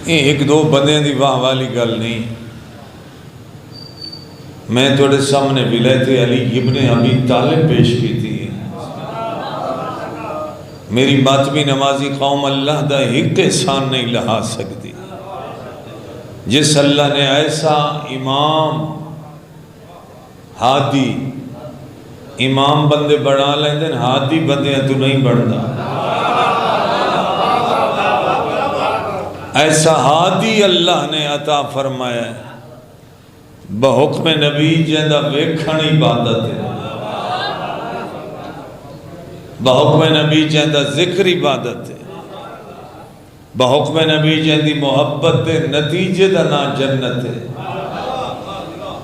یہ ایک دو بندیاں دی واہ والی گل نہیں. میں تھوڑے سامنے ولایت علی ابن ابی طالب پیش کی تھی. میری ماتمی نمازی قوم اللہ دا ایک احسان نہیں لہا سکتی. جس اللہ نے ایسا امام ہادی امام بندے بڑھا لیندن ہادی بندے تو نہیں بڑھتا. ایسا ہادی اللہ نے عطا فرمایا ہے. بحکم نبی جیندہ ویکھن عبادت ہے. بحکم نبی جیندہ ذکر عبادت ہے. بحکم نبی جیندی محبت ہے. نتیجے دا نا جنت ہے.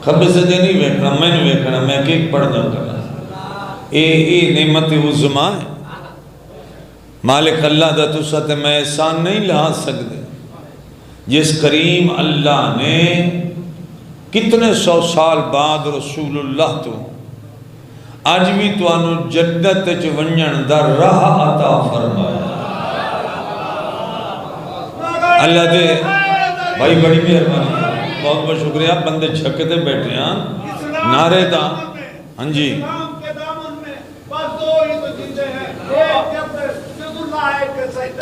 خبر سجے نہیں ویکھنا میں نہیں ویکھنا میں ایک پڑھنا کرنا. اے نعمت عظمہ ہے. مالک اللہ دا تو ساتھ میں احسان نہیں لہا سکتے. جس کریم اللہ نے کتنے سو سال بعد رسول اللہ تو آج بھی تو انو جنت ونجن دا راہ عطا فرمایا. اللہ دے بھائی بڑی مہربانی بہت بہت شکریہ. بندے چھکتے بیٹھے ہیں نعرے دا. ہاں جی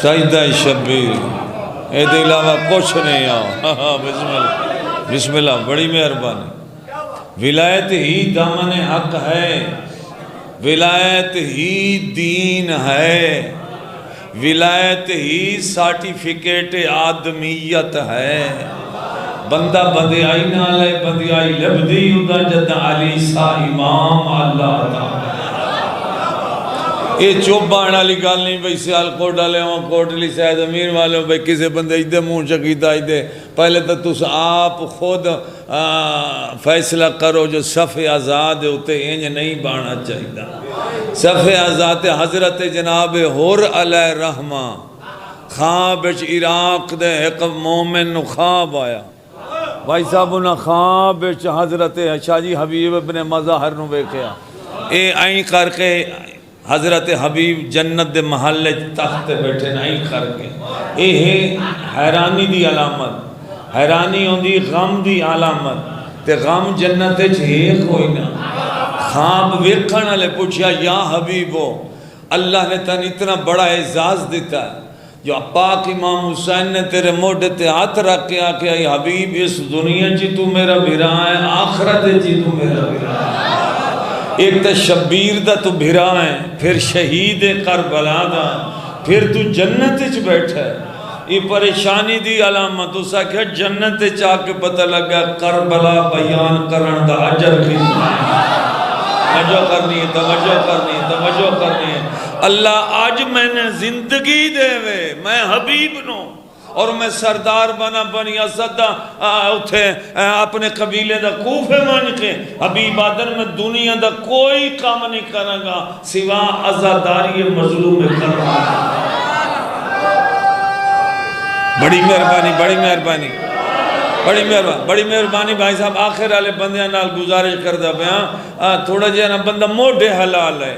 سجدہ شبیر اے دے علاوہ کچھ نہیں آؤ. بسم اللہ بسم اللہ بڑی مہربانی. ولایت ہی دامن حق ہے. ولایت ہی دین ہے. ولایت ہی سارٹیفکیٹ آدمیت ہے. بندہ بندے آئی نہ لے بندے آئی لبدی ادا جد علی سا امام اللہ تعالی. یہ چوب بانا علی گال نہیں بھئی سیال کوٹ ڈالے ہوں کوٹ لی سید امیر والے ہوں بھئی کسے بندے ایدے منہ چکیتا ایدے. پہلے تو تُس آپ خود فیصلہ کرو جو صف آزاد ہوتے انج نہیں بانا چاہیدہ. صف آزاد حضرت جناب حر علیہ رحمہ خواب اچ عراق دے ایک مومن نو خواب آیا. بھائی صاحب انہا خواب اچ حضرت شاہ جی حبیب ابن مظاہر نو بیکھیا. اے آئیں کر کے حضرت حبیب جنت دے محلے تخت بیٹھے نہیں کر کے. اے حیرانی دی علامت. حیرانی ہوں دی غم دی علامت. تے غم جنت چھے کوئی نہ. خواب ویکھن والے پوچھیا یا حبیبو اللہ نے تن اتنا بڑا اعزاز دیتا ہے جو پاک امام حسین نے تیرے موڈے تے ہاتھ رکھ کے آکے اے حبیب اس دنیا چی تو میرا بھرا ہے آخرت چی تو میرا بھرا ہے. ایک تا شبیر دا تو بھرا ہے پھر شہید کربلا دا پھر تو جنت چ بیٹھا ہے. یہ پریشانی دی علامت اسا کہ جنت چاہ کے پتہ لگا کربلا بیان کرن دا عجر کی توجہ کرنی ہے توجہ کرنی ہے توجہ کرنی ہے. اللہ آج میں نے زندگی دے وے میں حبیب نو اور میں سردار بنا بنی اسد اتھے اپنے قبیلے دا کوفے مان کے حبیب آدن میں دنیا دا کوئی کام نہیں کرنا گا سوا عزاداری مظلوم کرنا. بڑی مہربانی بڑی مہربانی بڑی مہربانی بڑی مہربانی. بھائی صاحب آخر والے بندیاں نال گزارش کردہ بیاں تھوڑا جہاں نا بندہ موڑے حلال ہے.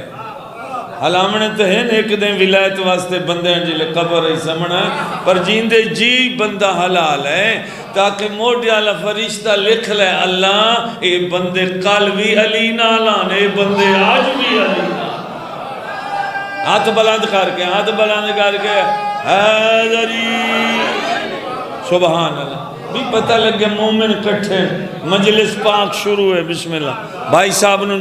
حلامنے تو ہیں ایک دن ولایت واسطے بندے ہیں جلے قبر ہے سمنا ہے پر جیندے جی بندہ حلال ہے تاکہ موڑے والا فرشتہ لکھ لے اللہ اے بندے کل بھی علی نالان اے بندے آج بھی علی نالان. ہاتھ بلند کر کے ہاتھ بلند کر کے حیدری سبحان اللہ. بھی پتہ لگے مومن کٹھے مجلس پاک شروع ہے. بسم اللہ. بھائی صاحب نو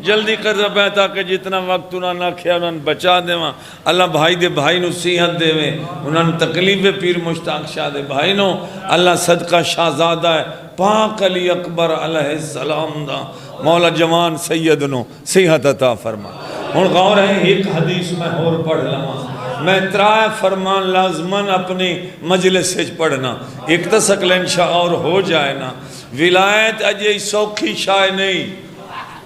جلدی کر رہا ہے تاکہ جتنا وقت انہوں نے کھیا انہوں نے بچا دے وہاں. اللہ بھائی دے بھائی نو صحت دے وے انہوں نے تکلیف پیر مشتاق شاہ دے بھائی نو اللہ صدقہ شاہزادہ ہے پاک علی اکبر علیہ السلام دا مولا جوان سید نو صحت عطا فرما. ہن غور ہے ایک حدیث میں اور پڑھ لما. میں ترائے فرمان لازمن اپنی مجلس سے پڑھنا ایک تسکل انشاء اور ہو جائے نا. ولایت اجے سوکھی شائع نہیں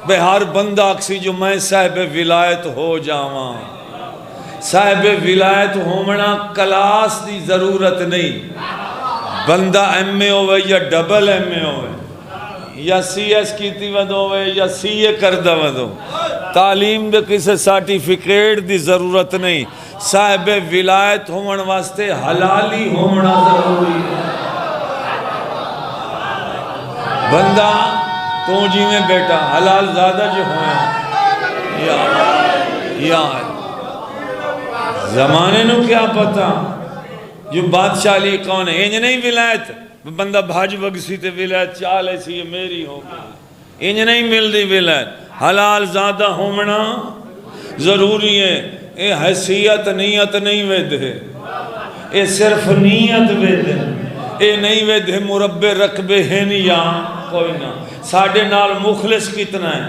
بے ہر بندہ اکسی جو میں صاحب ولایت ہو جاواں. صاحب ولایت ہومنا کلاس دی ضرورت نہیں. بندہ ایم اے ہوئے یا ڈبل ایم اے ہوئے یا سی ایس کیتی ود ہوئے یا سی اے کردہ ود ہو تعلیم دے کسے سرٹیفکیٹ دی ضرورت نہیں، صاحب ولایت ہون واسطے حلالی ہونا ضروری ہے۔ بندہ تو جی میں بیٹا حلال زیادہ جو ہوئے یا زمانے نو کیا پتا جو بادشاہ لی کون ہے، انج نہیں ولایت بندہ بھاج بگسی تے ولایت چال ایسی یہ میری ہوگی، انج نہیں مل دی ولایت، حلال زیادہ ہونا ضروری ہے۔ اے حیثیت نیت نہیں وید ہے، اے صرف نیت وید ہے، اے نہیں وید ہے مربع رقبے ہیں یا کوئی نہ، ساڑھے نال مخلص کتنا ہے،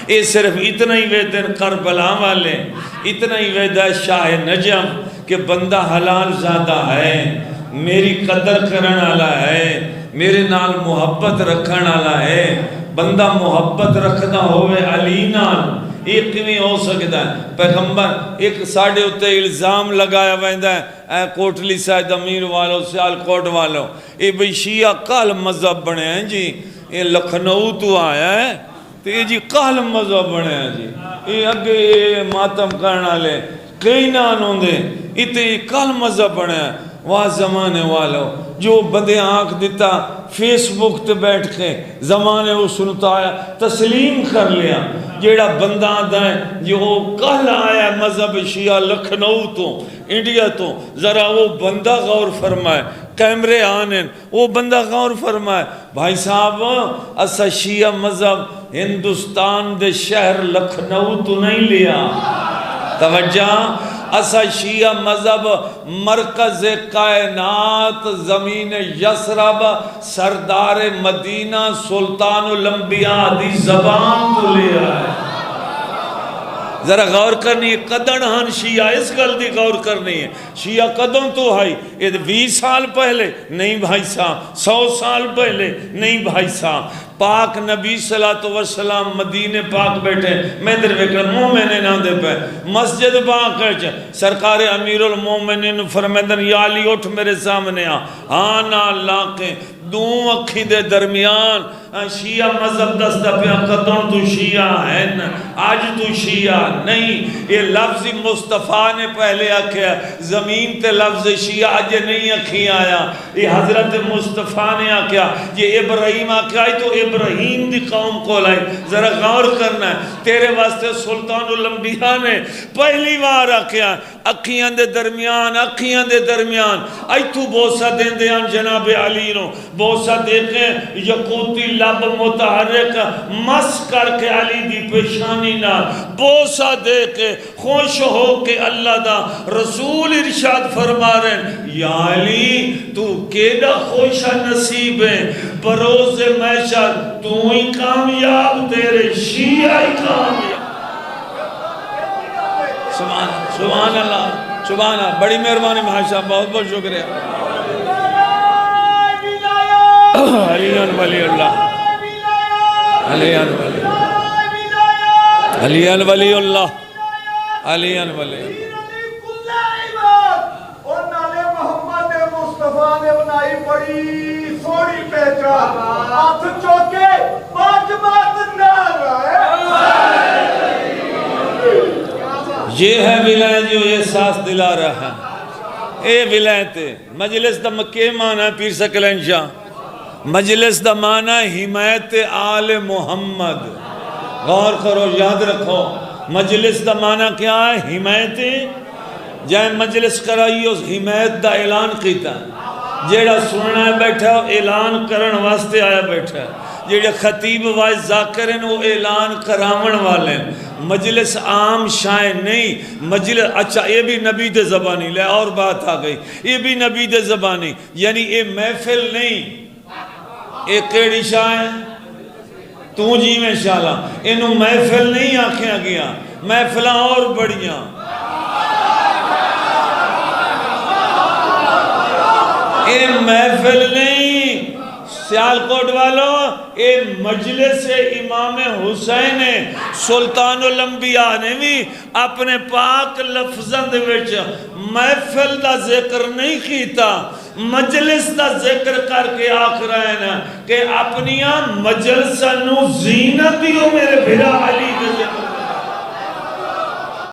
اے صرف اتنا ہی وید ہے کربلا والے، اتنا ہی وید ہے شاہ نجم کہ بندہ حلال زیادہ ہے، میری قدر کرن والا ہے، میرے نال محبت رکھن والا ہے۔ بندہ محبت رکھنا ہوئے علی نال ایک نہیں ہو سکتا ہے۔ پیغمبر ایک ساڑھے اتے الزام لگایا ویندہ ہے، اے کوٹلی سید امیر والو سیال کوٹ والو، اے بھئی شیعہ کال مذہب بنے ہیں جی، اے لکھنؤ تو آیا ہے تو یہ جی کال مذہب بنے ہیں جی، اے اگے ماتم کرنا لے کئی نہ آنوں دے اتے کال مذہب بنے ہیں۔ واہ زمانے والو جو بندے آنکھ دیتا فیس بک تے بیٹھ کے زمانے وہ سنتا آیا تسلیم کر لیا، جیڑا بندہ دائیں جو کل آیا مذہب شیعہ لکھنؤ تو انڈیا تو، ذرا وہ بندہ غور فرمائے، کیمرے آنے وہ بندہ غور فرمائے، بھائی صاحب اسا شیعہ مذہب ہندوستان دے شہر لکھنؤ تو نہیں لیا، توجہ اسا شیعہ مذہب مرکز کائنات زمین یسرب سردار مدینہ سلطان الانبیاء دی زبان تو لے آئے۔ ذرا غور کرنی ہے قدن ہن شیعہ اس گل دی غور کرنی ہے، شیعہ قدن تو ہے یہ 20 سال پہلے نہیں بھائی صاحب، 100 سال پہلے نہیں بھائی صاحب، پاک نبی صلی اللہ علیہ وسلم مدینہ پاک بیٹھے میں در وکر مومنین نہ دے پہ مسجد پاک ہے، سرکار امیر المومنین فرمیدن یا علی اٹھ میرے سامنے آنا لاکیں دوں اکھی دے درمیان شیعہ مذہب دستہ پہ قدن تو شیعہ ہے آج تو شیعہ نہیں، یہ لفظ مصطفیٰ نے پہلے آکھیا زمین تے لفظ شیعہ آج نہیں اکھی آیا، یہ حضرت مصطفیٰ نے آکھیا یہ ابراہیم آکھیا تو ابراہیم دی قوم کو لائے۔ ذرا غور کرنا ہے تیرے واسطے سلطان الانبیاء نے پہلی بار آکھیا اکھیاں دے درمیان آئی تو بوسہ دیں دے آن جناب علی نو بوسہ دے کے یقوتی لب متحرک مس کر کے علی دی پیشانی نہ بوسہ دے کے خوش ہو کے اللہ دا رسول ارشاد فرما رہے ہیں یا علی تو کیڑا خوشہ نصیب ہے بروز محشر تو ہی کامیاب تیرے شیعہ ہی کامیاب۔ سبحان اللہ سبحان اللہ، بڑی مہربانی بھائی صاحب، بہت بہت شکریہ۔ علیان ولی اللہ علیان ولی اللہ علیان ولی اللہ علیان ولی اور نالے محمد مصطفیٰ نے بنائی بڑی سوڑی پہچان ہاتھ چوکے پانچ بات نہ رہے۔ یہ ہے ولایت جو احساس دلا رہا ہے، اے ولایت مجلس دا مکہ مانا پیر سکلین شاہ، مجلس دا مانا حمایت آل محمد، غور کرو یاد رکھو مجلس دا مانا کیا ہے حمایت، جائیں مجلس کرائی اس حمایت دا اعلان کیتا، جیڑا سننا ہے بیٹھا اعلان کرن واسطے آیا بیٹھا، جیڑا خطیب وائز ذاکرین وہ اعلان کرامن والے، مجلس عام شائع نہیں، مجلس اچھا یہ بھی نبی دے زبانی لے اور بات آ گئی، یہ بھی نبی دے زبانی یعنی یہ محفل نہیں، یہ کیڑی شائع تو جی میں شالا انہوں محفل نہیں آکھیں گیا، محفلہ اور بڑیاں، یہ محفل نہیں سیالکوٹ والو، اے مجلس امام حسین سلطان الانبیاء نے بھی اپنے پاک لفظاں دے وچ محفل دا ذکر نہیں کیتا، مجلس دا ذکر کر کے آکھ رہے ہیں کہ اپنیاں مجلسہ نو زینت دیو میرے بھرا علی دے ذکر